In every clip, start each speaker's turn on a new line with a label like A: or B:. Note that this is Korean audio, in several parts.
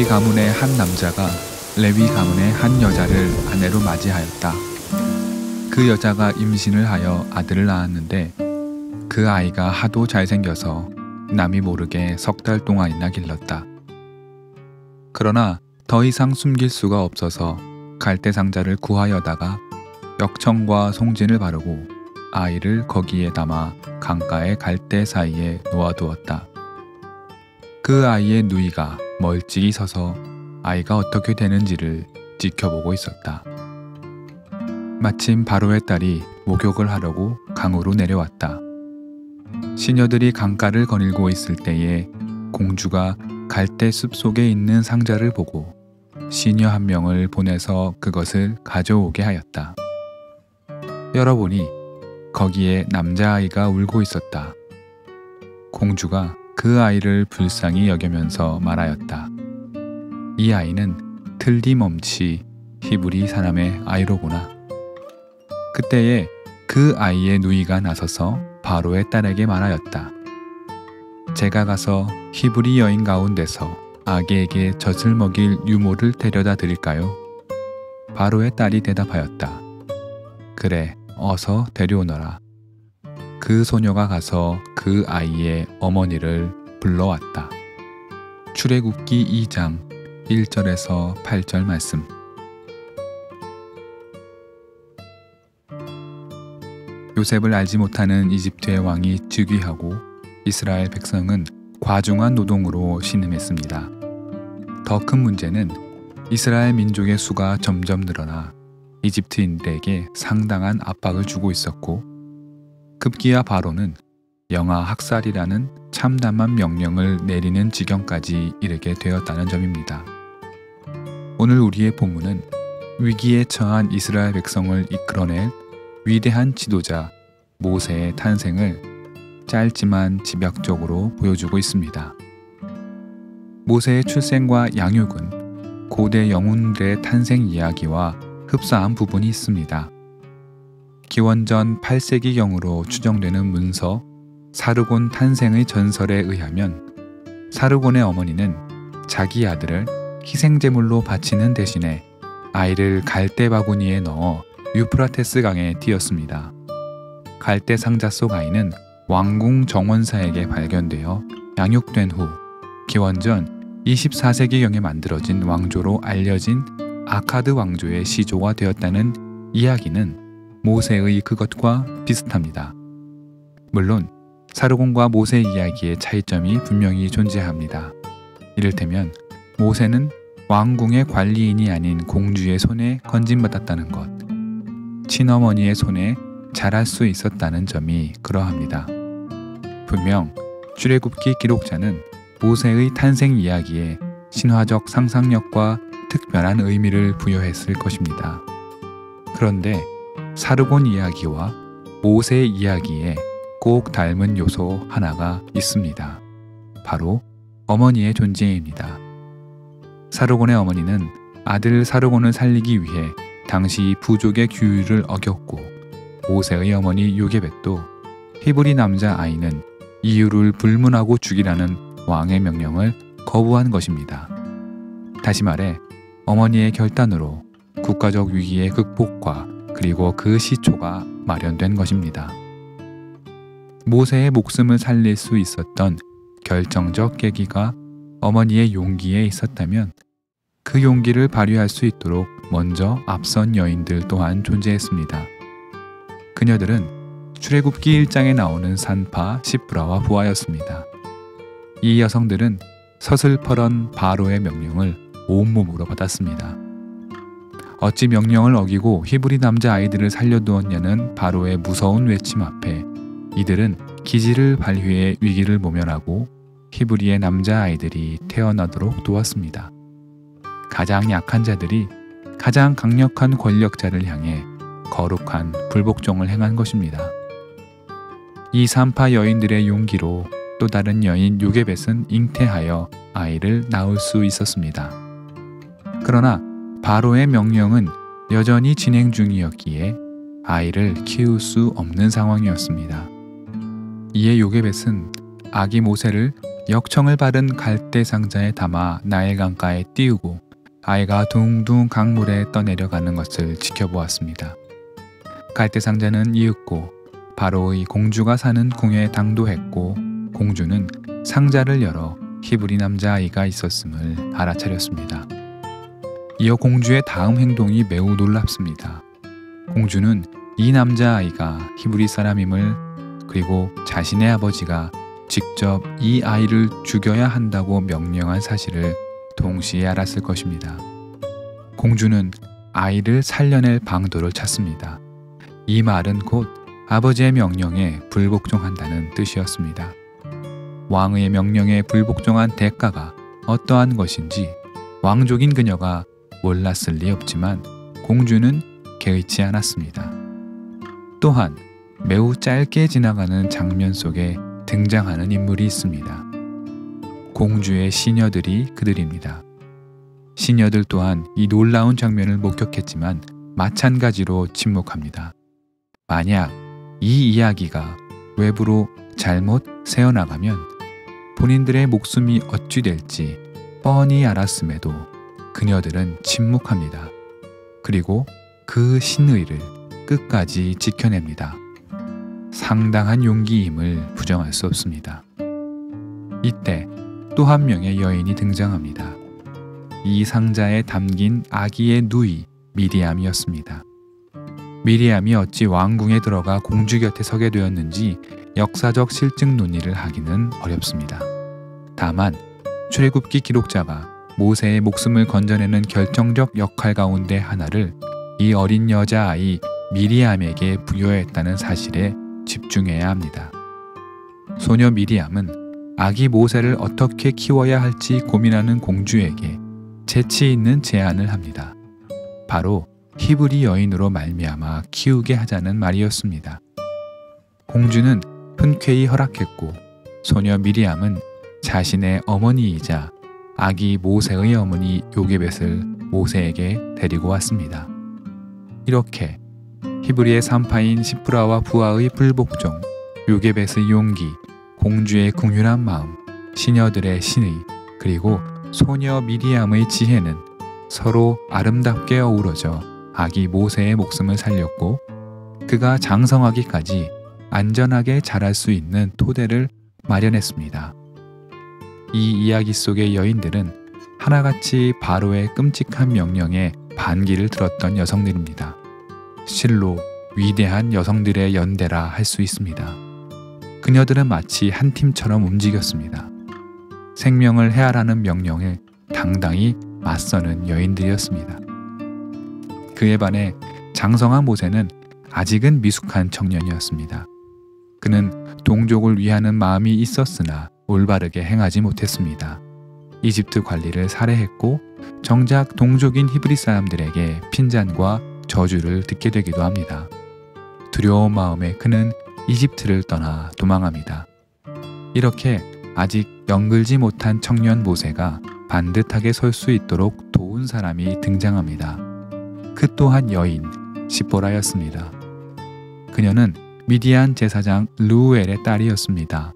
A: 가문의 한 남자가 레위 가문의 한 여자를 아내로 맞이하였다. 그 여자가 임신을 하여 아들을 낳았는데 그 아이가 하도 잘생겨서 남이 모르게 3달 동안이나 길렀다. 그러나 더 이상 숨길 수가 없어서 갈대상자를 구하여다가 역청과 송진을 바르고 아이를 거기에 담아 강가의 갈대 사이에 놓아두었다. 그 아이의 누이가 멀찍이 서서 아이가 어떻게 되는지를 지켜보고 있었다. 마침 바로의 딸이 목욕을 하려고 강으로 내려왔다. 시녀들이 강가를 거닐고 있을 때에 공주가 갈대 숲 속에 있는 상자를 보고 시녀 한 명을 보내서 그것을 가져오게 하였다. 열어보니 거기에 남자아이가 울고 있었다. 공주가 그 아이를 불쌍히 여기면서 말하였다. 이 아이는 틀림없이 히브리 사람의 아이로구나. 그때에 그 아이의 누이가 나서서 바로의 딸에게 말하였다. 제가 가서 히브리 여인 가운데서 아기에게 젖을 먹일 유모를 데려다 드릴까요? 바로의 딸이 대답하였다. 그래, 어서 데려오너라. 그 소녀가 가서 그 아이의 어머니를 불러왔다. 출애굽기 2장 1절에서 8절 말씀. 요셉을 알지 못하는 이집트의 왕이 즉위하고 이스라엘 백성은 과중한 노동으로 신음했습니다. 더 큰 문제는 이스라엘 민족의 수가 점점 늘어나 이집트인들에게 상당한 압박을 주고 있었고 급기야 바로는 영아 학살이라는 참담한 명령을 내리는 지경까지 이르게 되었다는 점입니다. 오늘 우리의 본문은 위기에 처한 이스라엘 백성을 이끌어낼 위대한 지도자 모세의 탄생을 짧지만 집약적으로 보여주고 있습니다. 모세의 출생과 양육은 고대 영웅들의 탄생 이야기와 흡사한 부분이 있습니다. 기원전 8세기경으로 추정되는 문서 사르곤 탄생의 전설에 의하면 사르곤의 어머니는 자기 아들을 희생제물로 바치는 대신에 아이를 갈대 바구니에 넣어 유프라테스 강에 띄었습니다. 갈대 상자 속 아이는 왕궁 정원사에게 발견되어 양육된 후 기원전 24세기경에 만들어진 왕조로 알려진 아카드 왕조의 시조가 되었다는 이야기는 모세의 그것과 비슷합니다. 물론 사르곤과 모세 이야기의 차이점이 분명히 존재합니다. 이를테면 모세는 왕궁의 관리인이 아닌 공주의 손에 건진받았다는 것, 친어머니의 손에 자랄 수 있었다는 점이 그러합니다. 분명 출애굽기 기록자는 모세의 탄생 이야기에 신화적 상상력과 특별한 의미를 부여했을 것입니다. 그런데 사르곤 이야기와 모세 이야기에 꼭 닮은 요소 하나가 있습니다. 바로 어머니의 존재입니다. 사르곤의 어머니는 아들 사르곤을 살리기 위해 당시 부족의 규율을 어겼고 모세의 어머니 요게벳도 히브리 남자 아이는 이유를 불문하고 죽이라는 왕의 명령을 거부한 것입니다. 다시 말해 어머니의 결단으로 국가적 위기의 극복과 그리고 그 시초가 마련된 것입니다. 모세의 목숨을 살릴 수 있었던 결정적 계기가 어머니의 용기에 있었다면 그 용기를 발휘할 수 있도록 먼저 앞선 여인들 또한 존재했습니다. 그녀들은 출애굽기 1장에 나오는 산파 시브라와 부하였습니다. 이 여성들은 서슬퍼런 바로의 명령을 온몸으로 받았습니다. 어찌 명령을 어기고 히브리 남자 아이들을 살려두었냐는 바로의 무서운 외침 앞에 이들은 기지를 발휘해 위기를 모면하고 히브리의 남자 아이들이 태어나도록 도왔습니다. 가장 약한 자들이 가장 강력한 권력자를 향해 거룩한 불복종을 행한 것입니다. 이 산파 여인들의 용기로 또 다른 여인 요게벳은 잉태하여 아이를 낳을 수 있었습니다. 그러나 바로의 명령은 여전히 진행 중이었기에 아이를 키울 수 없는 상황이었습니다. 이에 요게벳은 아기 모세를 역청을 바른 갈대 상자에 담아 나일 강가에 띄우고 아이가 둥둥 강물에 떠내려가는 것을 지켜보았습니다. 갈대 상자는 이윽고 바로의 공주가 사는 궁에 당도했고 공주는 상자를 열어 히브리 남자아이가 있었음을 알아차렸습니다. 이어 공주의 다음 행동이 매우 놀랍습니다. 공주는 이 남자아이가 히브리 사람임을, 그리고 자신의 아버지가 직접 이 아이를 죽여야 한다고 명령한 사실을 동시에 알았을 것입니다. 공주는 아이를 살려낼 방도를 찾습니다. 이 말은 곧 아버지의 명령에 불복종한다는 뜻이었습니다. 왕의 명령에 불복종한 대가가 어떠한 것인지 왕족인 그녀가 몰랐을 리 없지만 공주는 개의치 않았습니다. 또한 매우 짧게 지나가는 장면 속에 등장하는 인물이 있습니다. 공주의 시녀들이 그들입니다. 시녀들 또한 이 놀라운 장면을 목격했지만 마찬가지로 침묵합니다. 만약 이 이야기가 외부로 잘못 새어나가면 본인들의 목숨이 어찌 될지 뻔히 알았음에도 그녀들은 침묵합니다. 그리고 그 신의를 끝까지 지켜냅니다. 상당한 용기임을 부정할 수 없습니다. 이때 또 한 명의 여인이 등장합니다. 이 상자에 담긴 아기의 누이 미리암이었습니다. 미리암이 어찌 왕궁에 들어가 공주 곁에 서게 되었는지 역사적 실증 논의를 하기는 어렵습니다. 다만 출애굽기 기록자가 모세의 목숨을 건져내는 결정적 역할 가운데 하나를 이 어린 여자아이 미리암에게 부여했다는 사실에 집중해야 합니다. 소녀 미리암은 아기 모세를 어떻게 키워야 할지 고민하는 공주에게 재치 있는 제안을 합니다. 바로 히브리 여인으로 말미암아 키우게 하자는 말이었습니다. 공주는 흔쾌히 허락했고 소녀 미리암은 자신의 어머니이자 아기 모세의 어머니 요게벳을 모세에게 데리고 왔습니다. 이렇게 히브리의 산파인 시프라와 부하의 불복종, 요게벳의 용기, 공주의 궁휼한 마음, 시녀들의 신의, 그리고 소녀 미리암의 지혜는 서로 아름답게 어우러져 아기 모세의 목숨을 살렸고 그가 장성하기까지 안전하게 자랄 수 있는 토대를 마련했습니다. 이 이야기 속의 여인들은 하나같이 바로의 끔찍한 명령에 반기를 들었던 여성들입니다. 실로 위대한 여성들의 연대라 할 수 있습니다. 그녀들은 마치 한 팀처럼 움직였습니다. 생명을 해하라는 명령에 당당히 맞서는 여인들이었습니다. 그에 반해 장성한 모세는 아직은 미숙한 청년이었습니다. 그는 동족을 위하는 마음이 있었으나 올바르게 행하지 못했습니다. 이집트 관리를 살해했고 정작 동족인 히브리 사람들에게 핀잔과 저주를 듣게 되기도 합니다. 두려운 마음에 그는 이집트를 떠나 도망합니다. 이렇게 아직 영글지 못한 청년 모세가 반듯하게 설 수 있도록 도운 사람이 등장합니다. 그 또한 여인 시보라였습니다. 그녀는 미디안 제사장 르우엘의 딸이었습니다.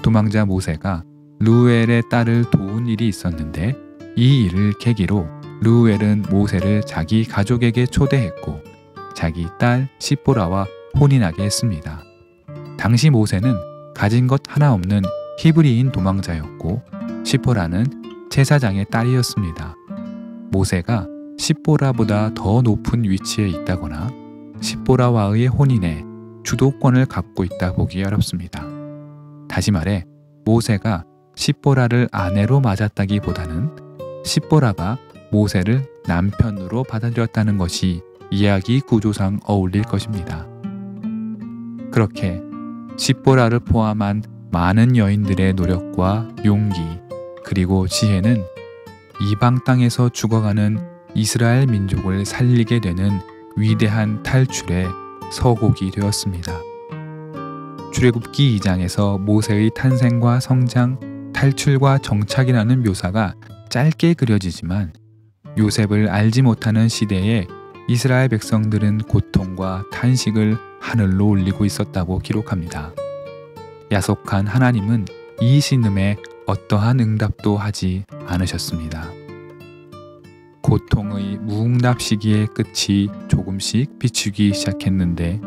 A: 도망자 모세가 르우엘의 딸을 도운 일이 있었는데 이 일을 계기로 르우엘은 모세를 자기 가족에게 초대했고 자기 딸 시보라와 혼인하게 했습니다. 당시 모세는 가진 것 하나 없는 히브리인 도망자였고 시보라는 제사장의 딸이었습니다. 모세가 시보라보다 더 높은 위치에 있다거나 시보라와의 혼인에 주도권을 갖고 있다 보기 어렵습니다. 다시 말해 모세가 시보라를 아내로 맞았다기보다는 시보라가 모세를 남편으로 받아들였다는 것이 이야기 구조상 어울릴 것입니다. 그렇게 시보라를 포함한 많은 여인들의 노력과 용기 그리고 지혜는 이방 땅에서 죽어가는 이스라엘 민족을 살리게 되는 위대한 탈출의 서곡이 되었습니다. 출애굽기 2장에서 모세의 탄생과 성장, 탈출과 정착이라는 묘사가 짧게 그려지지만 요셉을 알지 못하는 시대에 이스라엘 백성들은 고통과 탄식을 하늘로 올리고 있었다고 기록합니다. 야속한 하나님은 이 신음에 어떠한 응답도 하지 않으셨습니다. 고통의 무응답 시기의 끝이 조금씩 비추기 시작했는데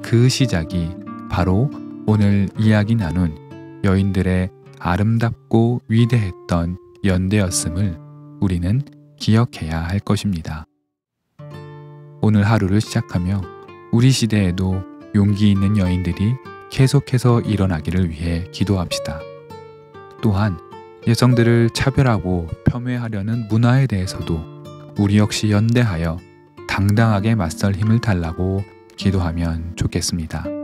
A: 그 시작이 바로 오늘 이야기 나눈 여인들의 아름답고 위대했던 연대였음을 우리는 기억해야 할 것입니다. 오늘 하루를 시작하며 우리 시대에도 용기 있는 여인들이 계속해서 일어나기를 위해 기도합시다. 또한 여성들을 차별하고 폄훼하려는 문화에 대해서도 우리 역시 연대하여 당당하게 맞설 힘을 달라고 기도하면 좋겠습니다.